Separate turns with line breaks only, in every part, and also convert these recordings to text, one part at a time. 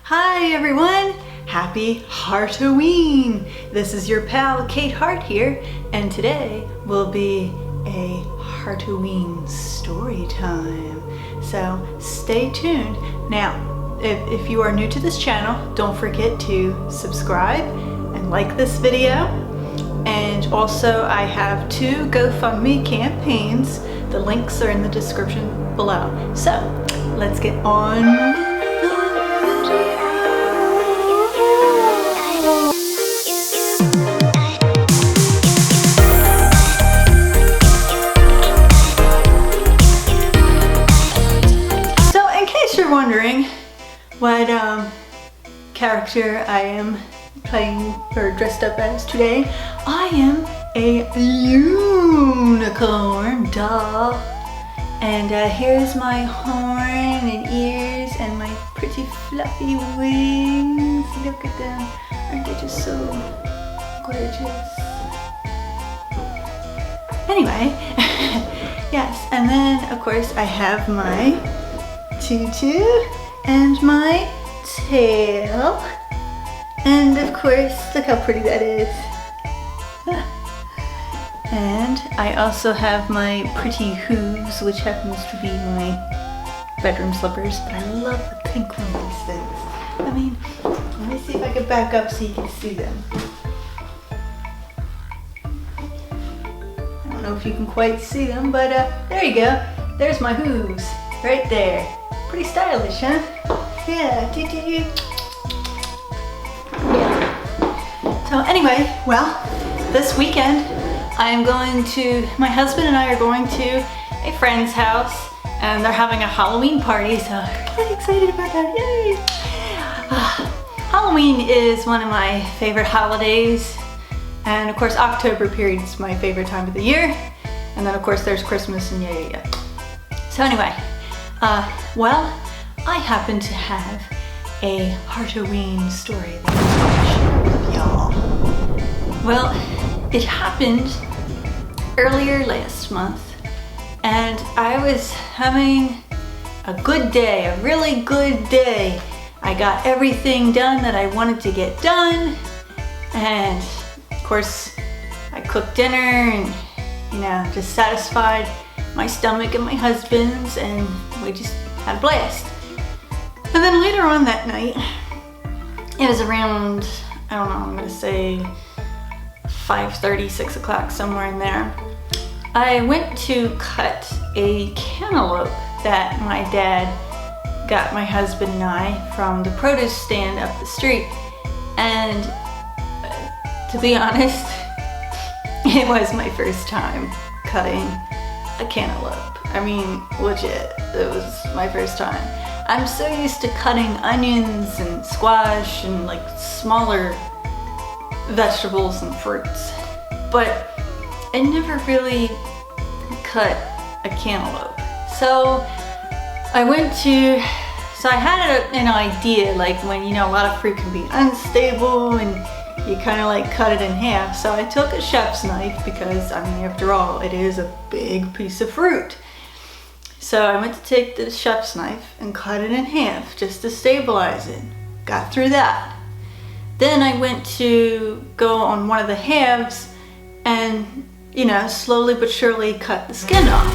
Hi everyone! Happy Hart-O-Ween! This is your pal Kate Hart here, and today will be a Hart-O-Ween story time. So stay tuned. Now, if you are new to this channel, don't forget to subscribe and like this video. And also I have 2 GoFundMe campaigns. The links are in the description below. So let's get on. Wondering what character I am playing or dressed up as today. I am a unicorn, duh. And here's my horn and ears and my pretty fluffy wings. Look at them. Aren't they just so gorgeous? Anyway, yes, and then of course I have my tutu and my tail, and of course look how pretty that is. And I also have my pretty hooves, which happens to be my bedroom slippers, but I love the pink one of these things. I mean, let me see if I can back up so you can see them. I don't know if you can quite see them, but there you go. There's my hooves right there. Pretty stylish, huh? Yeah, yeah. So anyway, well, this weekend my husband and I are going to a friend's house, and they're having a Halloween party, so I'm really excited about that, yay! Halloween is one of my favorite holidays, and of course October period is my favorite time of the year, and then of course there's Christmas and yeah. So anyway, well, I happen to have a Hart-O-Ween story that I want to share with y'all. Well, it happened earlier last month, and I was having a good day, a really good day. I got everything done that I wanted to get done, and of course I cooked dinner and, just satisfied my stomach and my husband's, and we just had a blast. And then later on that night, it was around, I don't know, I'm gonna say 5:30, 6 o'clock, somewhere in there. I went to cut a cantaloupe that my dad got my husband and I from the produce stand up the street. And to be honest, it was my first time cutting a cantaloupe. I mean, legit, it was my first time. I'm so used to cutting onions and squash and like smaller vegetables and fruits, but I never really cut a cantaloupe. So I had an idea, like when a lot of fruit can be unstable and you kind of like cut it in half. So I took a chef's knife because, I mean, after all, it is a big piece of fruit. So I went to take the chef's knife and cut it in half just to stabilize it. Got through that. Then I went to go on one of the halves and, slowly but surely cut the skin off.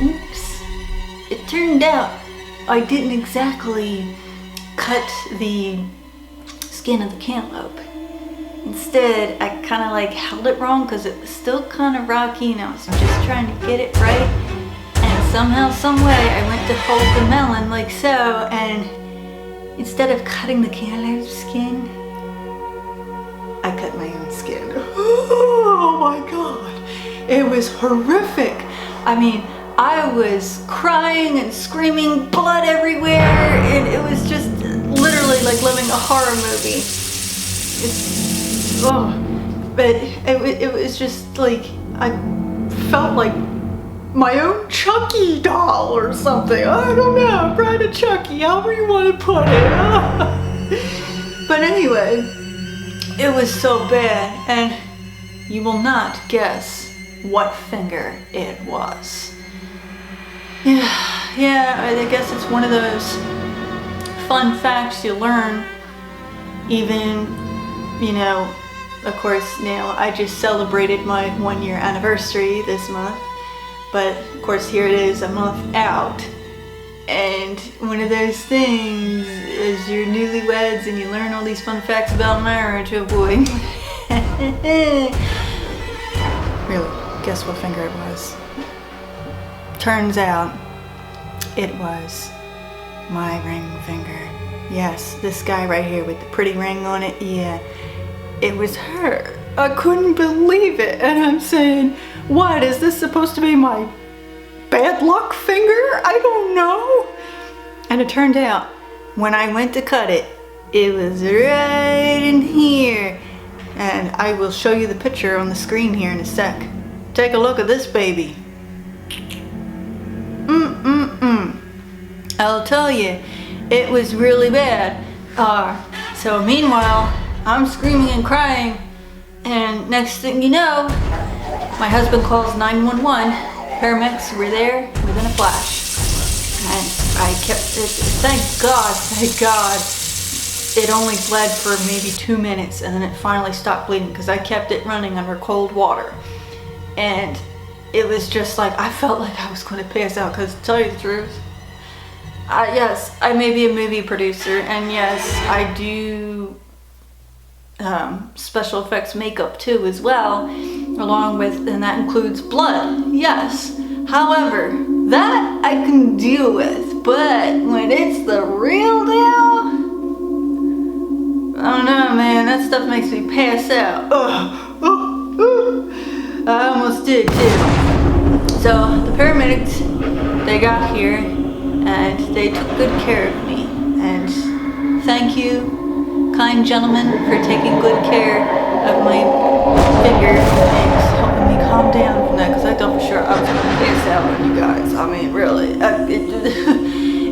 Oops. It turned out I didn't exactly cut the skin of the cantaloupe. Instead, I kind of like held it wrong because it was still kind of rocky and I was just trying to get it right. And somehow, some way, I went to hold the melon like so, and instead of cutting the cantaloupe skin, I cut my own skin. Oh my God. It was horrific. I mean, I was crying and screaming, blood everywhere, and it was just literally like living a horror movie. But it was just like, I felt like my own Chucky doll or something. I don't know, Bride of Chucky, however you want to put it. But anyway, it was so bad, and you will not guess what finger it was. Yeah, I guess it's one of those fun facts you learn. Even, you know, of course now I just celebrated my 1-year anniversary this month, but of course here it is a month out. And one of those things is you're newlyweds and you learn all these fun facts about marriage, oh boy. Really, guess what finger it was? Turns out it was my ring finger. Yes, this guy right here with the pretty ring on it, yeah, it was her. I couldn't believe it, and I'm saying, what, is this supposed to be my bad luck finger? I don't know. And it turned out, when I went to cut it, it was right in here. And I will show you the picture on the screen here in a sec. Take a look at this baby. I'll tell you, it was really bad. So meanwhile, I'm screaming and crying, and next thing you know, my husband calls 911. Paramedics were there within a flash. And I kept it, thank God, it only bled for maybe 2 minutes, and then it finally stopped bleeding because I kept it running under cold water. And it was just like, I felt like I was going to pass out, because to tell you the truth, yes, I may be a movie producer, and yes, I do special effects makeup too as well, along with, and that includes blood, yes. However, that I can deal with, but when it's the real deal, I don't know, man, that stuff makes me pass out. I almost did too. So the paramedics, they got here and they took good care of me, and thank you, kind gentlemen, for taking good care of my finger and helping me calm down from that, because I thought for sure I was going to pass out on you guys. I mean, really.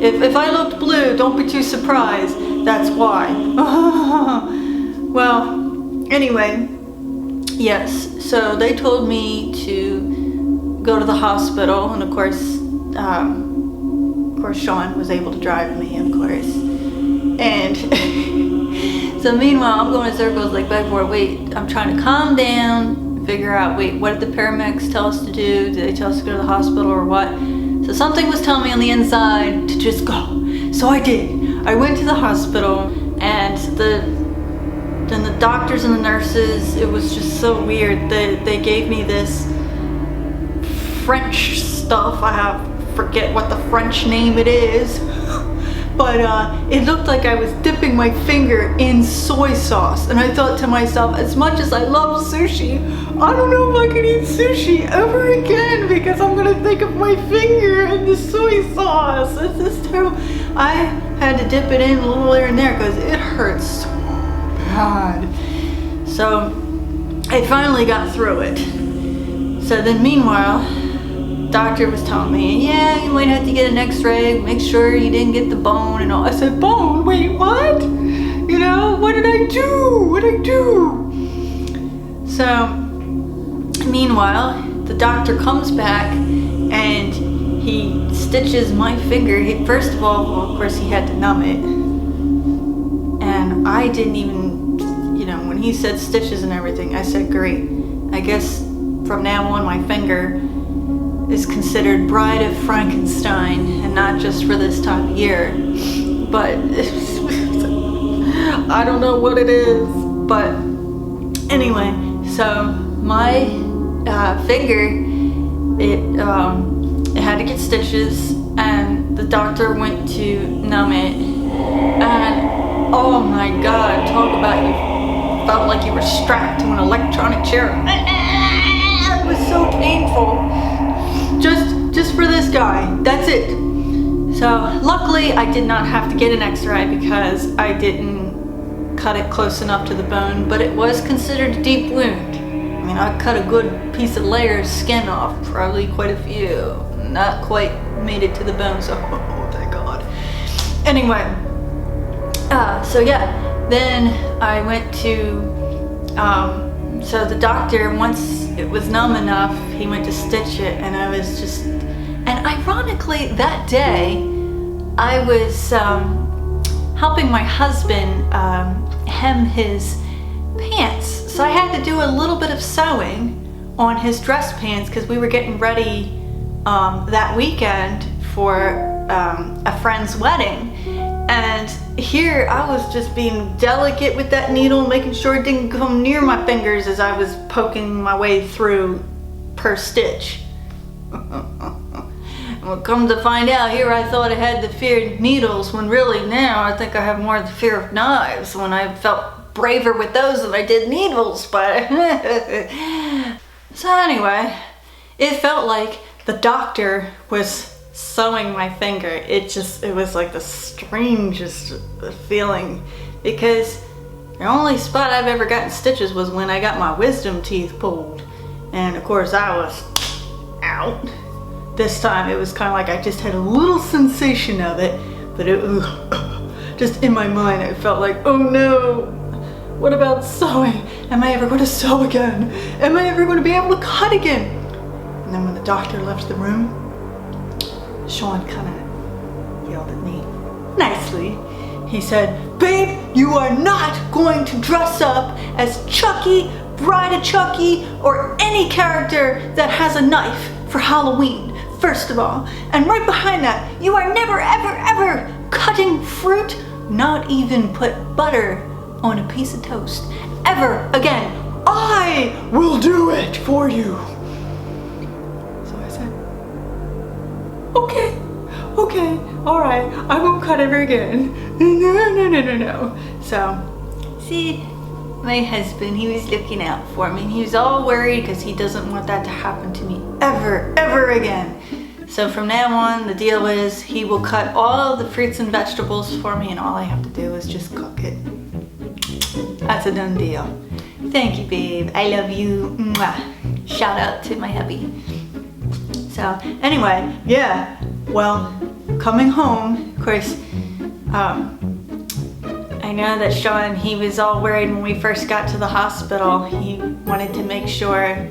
If I looked blue, don't be too surprised. That's why. Well, anyway, yes. So they told me to go to the hospital, and of course Sean was able to drive me, of course. And so meanwhile, I'm going in circles like back and forth. Wait, I'm trying to calm down, figure out, wait, what did the paramedics tell us to do? Did they tell us to go to the hospital or what? So something was telling me on the inside to just go. So I did. I went to the hospital, and then the doctors and the nurses, it was just so weird. They gave me this French stuff. I forget what the French name it is. But it looked like I was dipping my finger in soy sauce. And I thought to myself, as much as I love sushi, I don't know if I can eat sushi ever again, because I'm gonna think of my finger in the soy sauce. This is terrible. I had to dip it in a little here and there because it hurts so bad. So I finally got through it. So then meanwhile, doctor was telling me, yeah, you might have to get an x-ray, make sure you didn't get the bone and all. I said, bone? Wait, what? You know, what did I do? What did I do? So, meanwhile, the doctor comes back and he stitches my finger. First of all, well, of course, he had to numb it. And I didn't even, you know, when he said stitches and everything, I said, great. I guess from now on, my finger is considered Bride of Frankenstein, and not just for this time of year, but I don't know what it is. But anyway, so my finger, it had to get stitches, and the doctor went to numb it, and oh my God, talk about you felt like you were strapped to an electronic chair. It was so painful. Just for this guy, that's it. So luckily I did not have to get an x-ray because I didn't cut it close enough to the bone, but it was considered a deep wound. I mean, I cut a good piece of layer of skin off, probably quite a few. Not quite made it to the bone, so oh, thank God. Anyway, so yeah, then I went to, so the doctor, once it was numb enough, he went to stitch it, and I was just, And ironically, that day, I was helping my husband hem his pants. So I had to do a little bit of sewing on his dress pants because we were getting ready that weekend for a friend's wedding. And here I was just being delicate with that needle, making sure it didn't come near my fingers as I was poking my way through per stitch. Well, come to find out, here I thought I had the fear of needles, when really now I think I have more the fear of knives, when I felt braver with those than I did needles. But so anyway, it felt like the doctor was sewing my finger. It was like the strangest feeling, because the only spot I've ever gotten stitches was when I got my wisdom teeth pulled, and of course I was out. This time it was kind of like I just had a little sensation of it, but it just in my mind it felt like, oh no, what about sewing? Am I ever going to sew again? Am I ever going to be able to cut again? And then when the doctor left the room, Sean kind of yelled at me nicely. He said, babe, you are not going to dress up as Chucky, Bride of Chucky, or any character that has a knife for Halloween, first of all. And right behind that, you are never, ever, ever cutting fruit, not even put butter on a piece of toast, ever again. I will do it for you. So I said, okay, all right, I won't cut ever again. No. So, see, my husband, he was looking out for me. He was all worried because he doesn't want that to happen to me ever again. So from now on, the deal is he will cut all the fruits and vegetables for me, and all I have to do is just cook it. That's a done deal. Thank you, babe. I love you. Mwah. Shout out to my hubby. So anyway, yeah, well, coming home, of course, I know that Sean, he was all worried when we first got to the hospital. He wanted to make sure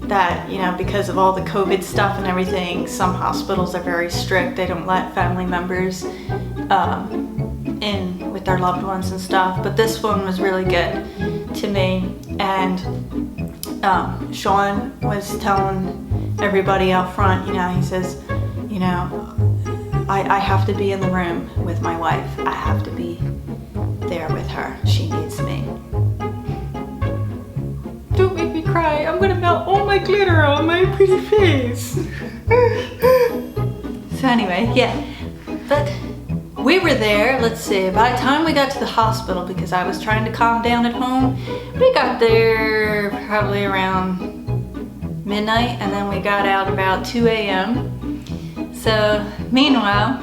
that, you know, because of all the COVID stuff and everything, some hospitals are very strict. They don't let family members in with their loved ones and stuff. But this one was really good to me. And Sean was telling everybody out front, you know, he says, you know, I have to be in the room with my wife. I have to be there with her. She needs me. Don't make me cry. I'm gonna melt all my glitter on my pretty face. So anyway, yeah. But we were there, let's see, by the time we got to the hospital, because I was trying to calm down at home, we got there probably around midnight, and then we got out about 2 a.m. So meanwhile,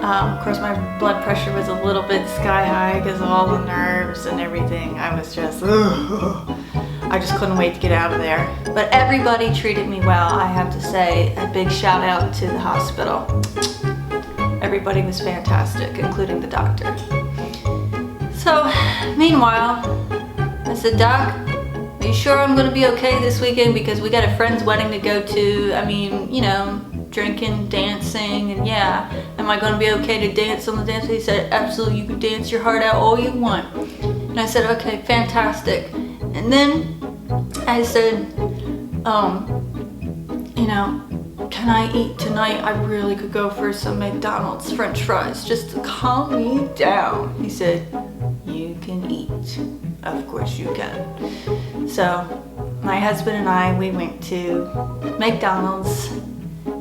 of course my blood pressure was a little bit sky high because of all the nerves and everything. I was just, I just couldn't wait to get out of there. But everybody treated me well, I have to say. A big shout out to the hospital. Everybody was fantastic, including the doctor. So, meanwhile, I said, Doc, are you sure I'm gonna be okay this weekend? Because we got a friend's wedding to go to. I mean, you know, drinking, dancing, and yeah, am I gonna be okay to dance on the dance floor? He said, absolutely, you can dance your heart out all you want. And I said, okay, fantastic. And then I said, you know, can I eat tonight? I really could go for some McDonald's French fries just to calm me down. He said, you can eat. Of course you can. So my husband and I, we went to McDonald's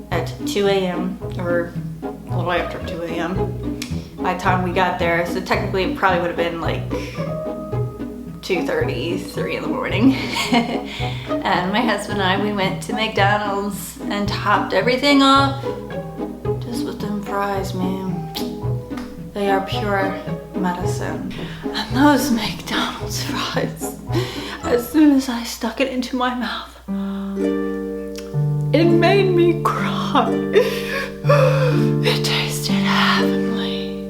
at 2 a.m. or a little after 2 a.m. by the time we got there. So technically it probably would have been like 2:30, 3 in the morning. And my husband and I, we went to McDonald's and topped everything off just with them fries, man. They are pure medicine. And those McDonald's fries, as soon as I stuck it into my mouth, it made me cry. It tasted heavenly.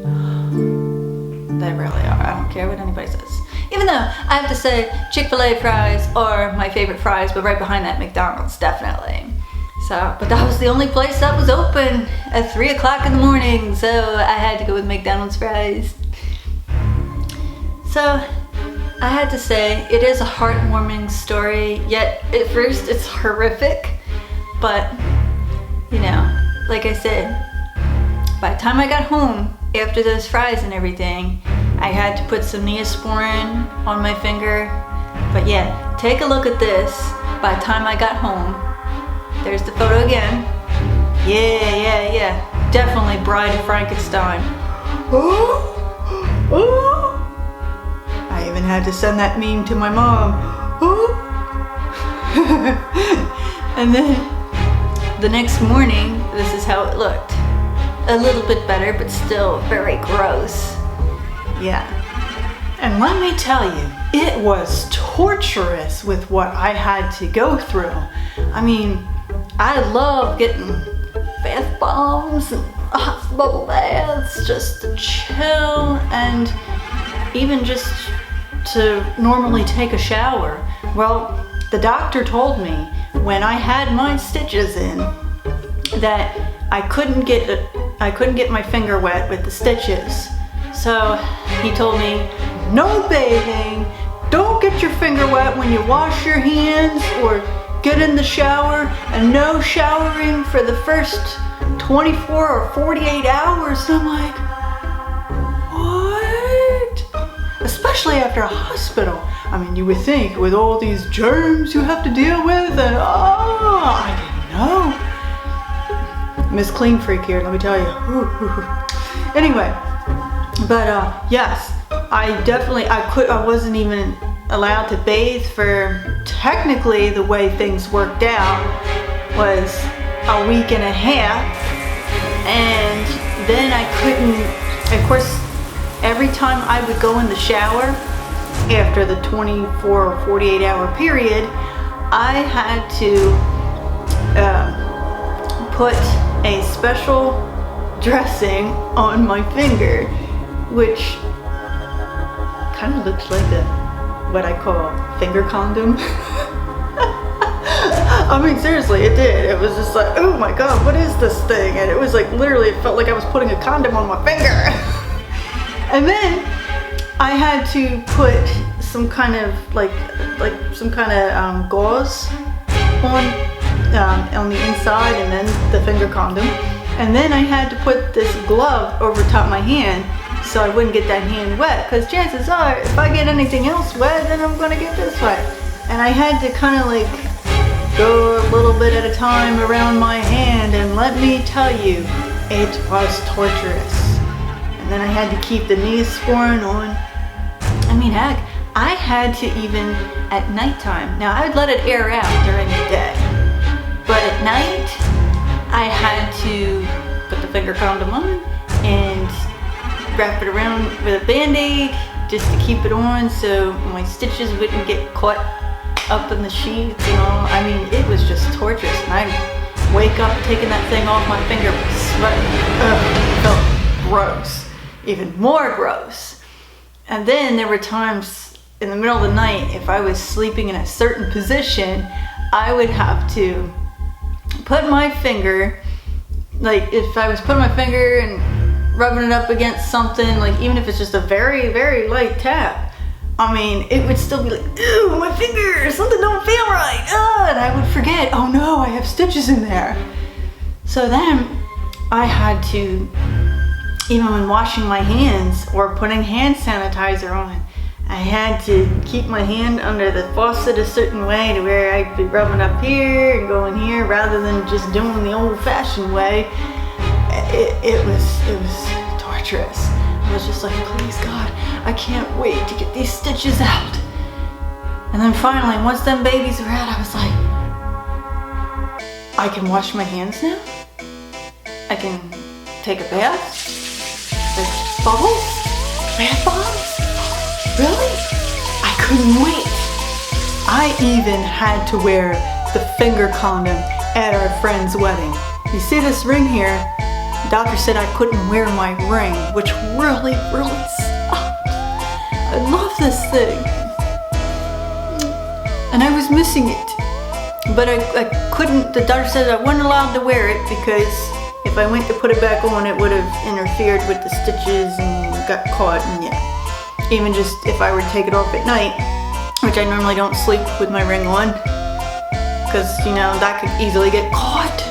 They really are. I don't care what anybody says. Even though I have to say Chick-fil-A fries are my favorite fries, but right behind that, McDonald's, definitely. So, but that was the only place that was open at 3 o'clock in the morning, so I had to go with McDonald's fries. So, I had to say, it is a heartwarming story, yet at first it's horrific, but, you know, like I said, by the time I got home, after those fries and everything, I had to put some Neosporin on my finger. But yeah, take a look at this. By the time I got home, there's the photo again. Yeah. Definitely Bride of Frankenstein. I even had to send that meme to my mom. And then the next morning, this is how it looked. A little bit better, but still very gross. Yeah. And let me tell you, it was torturous with what I had to go through. I mean, I love getting bath bombs and hot bubble baths just to chill, and even just to normally take a shower. Well, the doctor told me when I had my stitches in that I couldn't get my finger wet with the stitches. So he told me, no bathing, don't get your finger wet when you wash your hands or get in the shower, and no showering for the first 24 or 48 hours. And I'm like, what? Especially after a hospital. I mean, you would think with all these germs you have to deal with, and I didn't know. Miss Clean Freak here, let me tell you. Anyway, but yes, I wasn't even allowed to bathe for, technically the way things worked out was a week and a half, and then I couldn't, of course, every time I would go in the shower after the 24 or 48 hour period, I had to put a special dressing on my finger, which kind of looks like what I call finger condom. I mean, seriously, it did. It was just like, oh my god, what is this thing? And it was like, literally, it felt like I was putting a condom on my finger. And then I had to put some kind of gauze on the inside, and then the finger condom. And then I had to put this glove over top my hand so I wouldn't get that hand wet, because chances are if I get anything else wet, then I'm gonna get this wet. And I had to kind of like go a little bit at a time around my hand, and let me tell you, it was torturous. And then I had to keep the Neosporin on. I mean, heck, I had to even at nighttime. Now I would let it air out during the day, but at night I had to put the finger condom on and wrap it around with a band-aid just to keep it on so my stitches wouldn't get caught up in the sheets and all. I mean, it was just torturous, and I'd wake up taking that thing off my finger, sweating. It felt gross, even more gross. And then there were times in the middle of the night, if I was sleeping in a certain position, I would have to put my finger, like if I was putting my finger and rubbing it up against something, like even if it's just a very, very light tap, I mean, it would still be like, ew, my finger, something don't feel right, and I would forget, oh no, I have stitches in there. So then I had to, even when washing my hands or putting hand sanitizer on, I had to keep my hand under the faucet a certain way to where I'd be rubbing up here and going here rather than just doing the old-fashioned way. It was torturous. I was just like, please God, I can't wait to get these stitches out. And then finally, once them babies were out, I was like, I can wash my hands now? I can take a bath? There's bubbles? Bath bombs? Really? I couldn't wait. I even had to wear the finger condom at our friend's wedding. You see this ring here? The doctor said I couldn't wear my ring, which really, really sucked. I love this thing. And I was missing it. but I couldn't, the doctor said I wasn't allowed to wear it because if I went to put it back on, it would have interfered with the stitches and got caught, and yeah. Even just if I were to take it off at night, which I normally don't sleep with my ring on, because, you know, that could easily get caught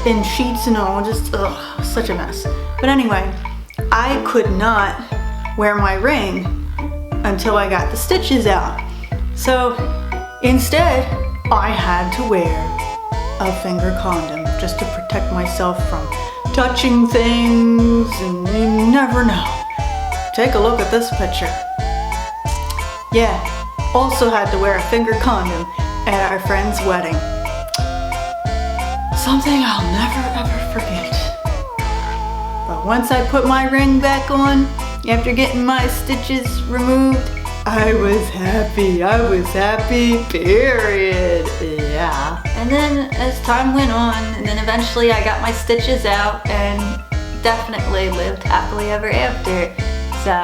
in sheets and all, just, ugh, such a mess. But anyway, I could not wear my ring until I got the stitches out. So instead, I had to wear a finger condom just to protect myself from touching things, and you never know. Take a look at this picture. Yeah, also had to wear a finger condom at our friend's wedding. Something I'll never ever forget. But once I put my ring back on, after getting my stitches removed, I was happy, period, yeah. And then as time went on, and then eventually I got my stitches out and definitely lived happily ever after. So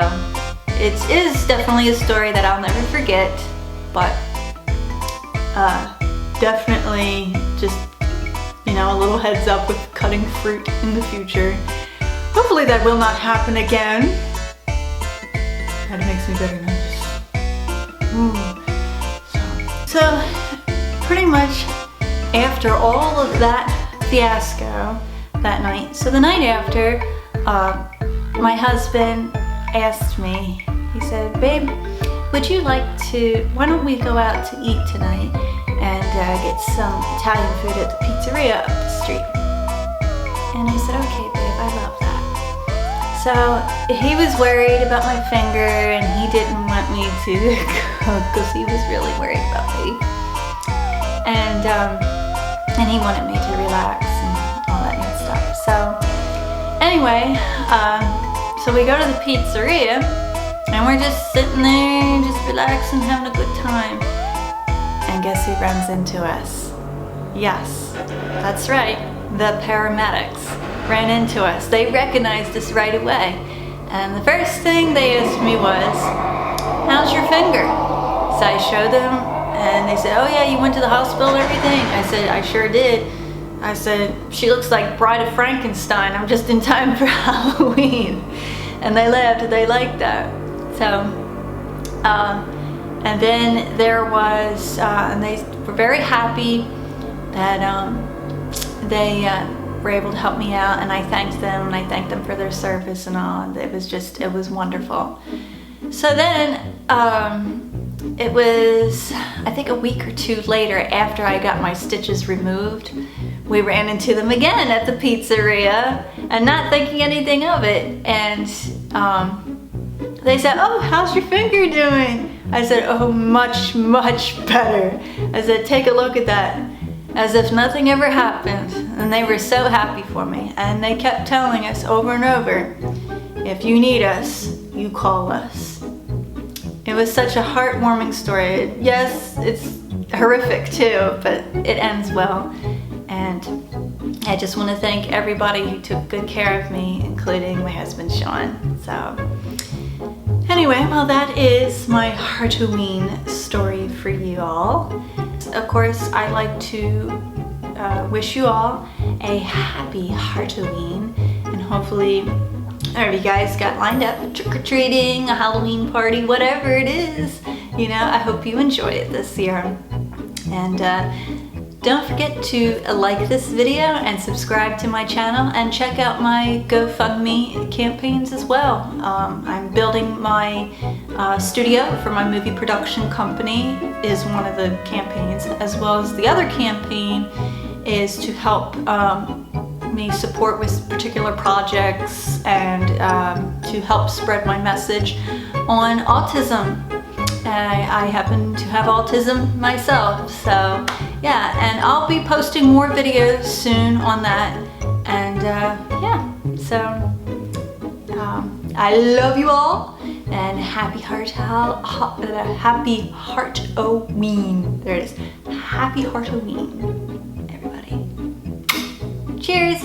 it is definitely a story that I'll never forget, but definitely just, you know, a little heads up with cutting fruit in the future. Hopefully that will not happen again. That makes me very nervous. So pretty much after all of that fiasco that night, so the night after, my husband asked me, he said, babe, would you like to, why don't we go out to eat tonight and get some Italian food at the pizzeria up the street? And I said, okay babe, I love that. So he was worried about my finger and he didn't want me to go because he was really worried about me. And he wanted me to relax and all that good stuff. So anyway, so we go to the pizzeria and we're just sitting there, just relaxing, having a good time. And guess who runs into us? Yes, that's right, the paramedics ran into us. They recognized us right away. And the first thing they asked me was, how's your finger? So I showed them and they said, oh yeah, you went to the hospital and everything? I said, I sure did. I said, she looks like Bride of Frankenstein. I'm just in time for Halloween. And they laughed, they liked that. So, and then there was, and they were very happy that they were able to help me out, and I thanked them, and I thanked them for their service and all. And it was just, it was wonderful. So then, it was, I think a week or two later after I got my stitches removed, we ran into them again at the pizzeria and not thinking anything of it. And they said, oh, how's your finger doing? I said, oh, much, much better. I said, take a look at that. As if nothing ever happened. And they were so happy for me. And they kept telling us over and over, if you need us, you call us. It was such a heartwarming story. Yes, it's horrific too, but it ends well. And I just want to thank everybody who took good care of me, including my husband, Sean. So anyway, well, that is my Hart-O-Ween story for you all. Of course, I'd like to wish you all a happy Hart-O-Ween, and hopefully all of you guys got lined up trick-or-treating, a Halloween party, whatever it is. You know, I hope you enjoy it this year. And don't forget to like this video and subscribe to my channel, and check out my GoFundMe campaigns as well. I'm building my studio for my movie production company is one of the campaigns, as well as the other campaign is to help me support with particular projects and to help spread my message on autism. I happen to have autism myself, so yeah, and I'll be posting more videos soon on that. And yeah, so I love you all, and happy Hart-O-Ween. There it is. Happy Hart-O-Ween, everybody. Cheers.